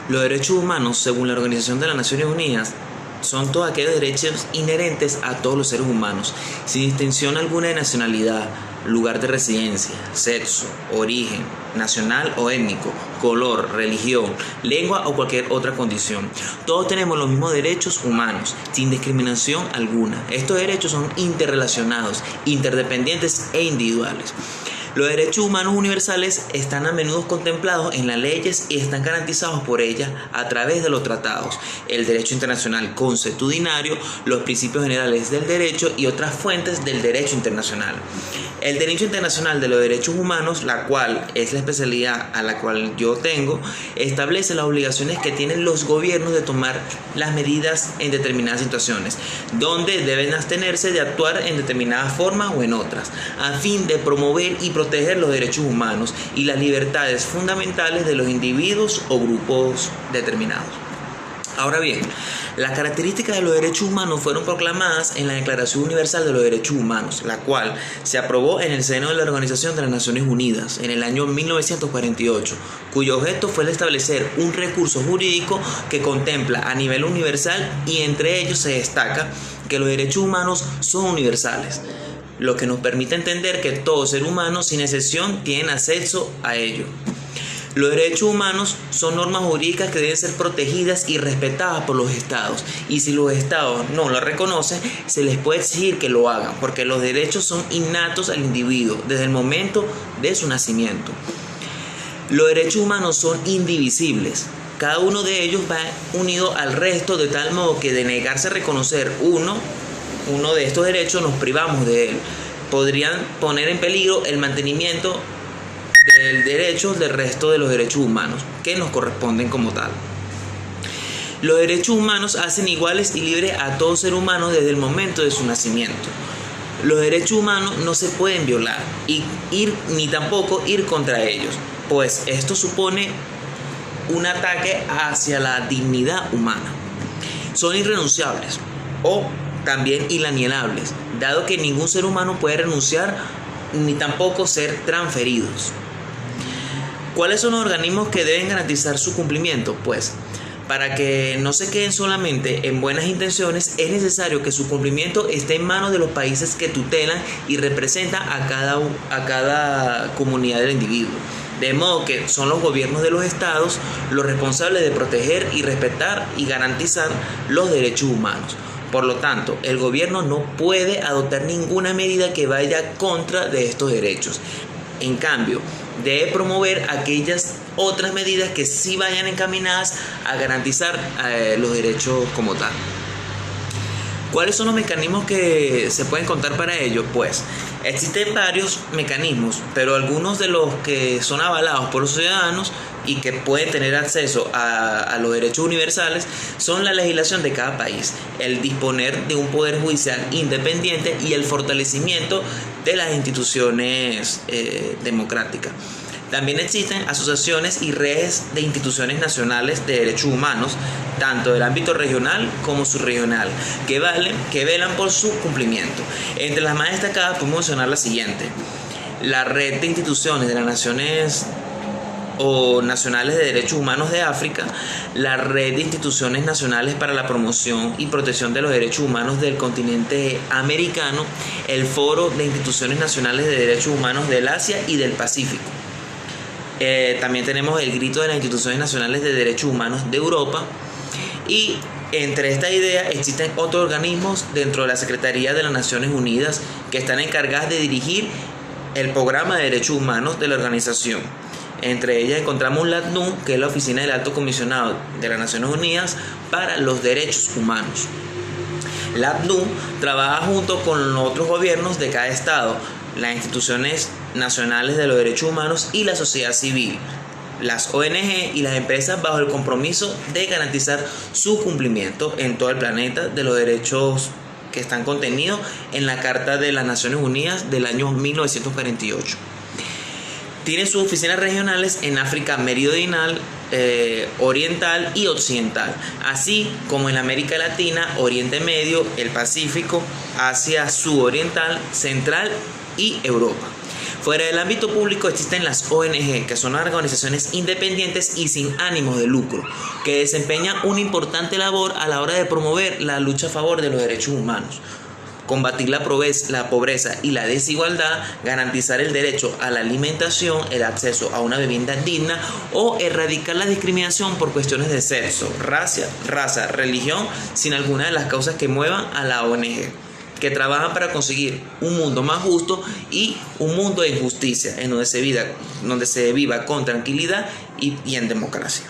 Los derechos humanos, según la Organización de las Naciones Unidas, son todos aquellos derechos inherentes a todos los seres humanos, sin distinción alguna de nacionalidad, lugar de residencia, sexo, origen, nacional o étnico, color, religión, lengua o cualquier otra condición. Todos tenemos los mismos derechos humanos, sin discriminación alguna. Estos derechos son interrelacionados, interdependientes e individuales. Los derechos humanos universales están a menudo contemplados en las leyes y están garantizados por ellas a través de los tratados, el derecho internacional consuetudinario, los principios generales del derecho y otras fuentes del derecho internacional. El derecho internacional de los derechos humanos, la cual es la especialidad a la cual yo tengo, establece las obligaciones que tienen los gobiernos de tomar las medidas en determinadas situaciones, donde deben abstenerse de actuar en determinadas formas o en otras, a fin de promover y proteger los derechos humanos y las libertades fundamentales de los individuos o grupos determinados. Ahora bien, las características de los derechos humanos fueron proclamadas en la Declaración Universal de los Derechos Humanos, la cual se aprobó en el seno de la Organización de las Naciones Unidas en el año 1948, cuyo objeto fue el establecer un recurso jurídico que contempla a nivel universal y entre ellos se destaca que los derechos humanos son universales, lo que nos permite entender que todo ser humano sin excepción tiene acceso a ello. Los derechos humanos son normas jurídicas que deben ser protegidas y respetadas por los estados, y si los estados no lo reconocen, se les puede exigir que lo hagan, porque los derechos son innatos al individuo desde el momento de su nacimiento. Los derechos humanos son indivisibles. Cada uno de ellos va unido al resto de tal modo que de negarse a reconocer uno de estos derechos nos privamos de él. Podrían poner en peligro el mantenimiento del derecho del resto de los derechos humanos que nos corresponden como tal. Los derechos humanos hacen iguales y libres a todo ser humano desde el momento de su nacimiento. Los derechos humanos no se pueden violar ni tampoco ir contra ellos, pues esto supone un ataque hacia la dignidad humana. Son irrenunciables o también inalienables, dado que ningún ser humano puede renunciar ni tampoco ser transferidos. ¿Cuáles son los organismos que deben garantizar su cumplimiento? Pues, para que no se queden solamente en buenas intenciones, es necesario que su cumplimiento esté en manos de los países que tutelan y representan a cada comunidad del individuo. De modo que son los gobiernos de los estados los responsables de proteger y respetar y garantizar los derechos humanos. Por lo tanto, el gobierno no puede adoptar ninguna medida que vaya contra de estos derechos. En cambio, debe promover aquellas otras medidas que sí vayan encaminadas a garantizar los derechos como tal. ¿Cuáles son los mecanismos que se pueden contar para ello? Pues existen varios mecanismos, pero algunos de los que son avalados por los ciudadanos y que pueden tener acceso a los derechos universales son la legislación de cada país, el disponer de un poder judicial independiente y el fortalecimiento de las instituciones democráticas. También existen asociaciones y redes de instituciones nacionales de derechos humanos, tanto del ámbito regional como subregional, que velan por su cumplimiento. Entre las más destacadas podemos mencionar la siguiente: la Red de Instituciones de las Naciones o Nacionales de Derechos Humanos de África, la Red de Instituciones Nacionales para la Promoción y Protección de los Derechos Humanos del Continente Americano, el Foro de Instituciones Nacionales de Derechos Humanos del Asia y del Pacífico. También tenemos el Grito de las Instituciones Nacionales de Derechos Humanos de Europa, y entre estas ideas existen otros organismos dentro de la Secretaría de las Naciones Unidas que están encargadas de dirigir el programa de derechos humanos de la organización. Entre ellas encontramos la ACNUR, que es la Oficina del Alto Comisionado de las Naciones Unidas para los Derechos Humanos. La ACNUR trabaja junto con otros gobiernos de cada estado, las instituciones nacionales de los derechos humanos y la sociedad civil, las ONG y las empresas, bajo el compromiso de garantizar su cumplimiento en todo el planeta de los derechos que están contenidos en la Carta de las Naciones Unidas del año 1948. Tiene sus oficinas regionales en África meridional, oriental y occidental, así como en América Latina, Oriente Medio, el Pacífico, Asia Sudoriental, Central y Europa. Fuera del ámbito público existen las ONG, que son organizaciones independientes y sin ánimos de lucro, que desempeñan una importante labor a la hora de promover la lucha a favor de los derechos humanos, combatir la pobreza y la desigualdad, garantizar el derecho a la alimentación, el acceso a una vivienda digna o erradicar la discriminación por cuestiones de sexo, raza, religión, sin alguna de las causas que muevan a la ONG, que trabajan para conseguir un mundo más justo y un mundo de justicia, en donde se viva con tranquilidad y en democracia.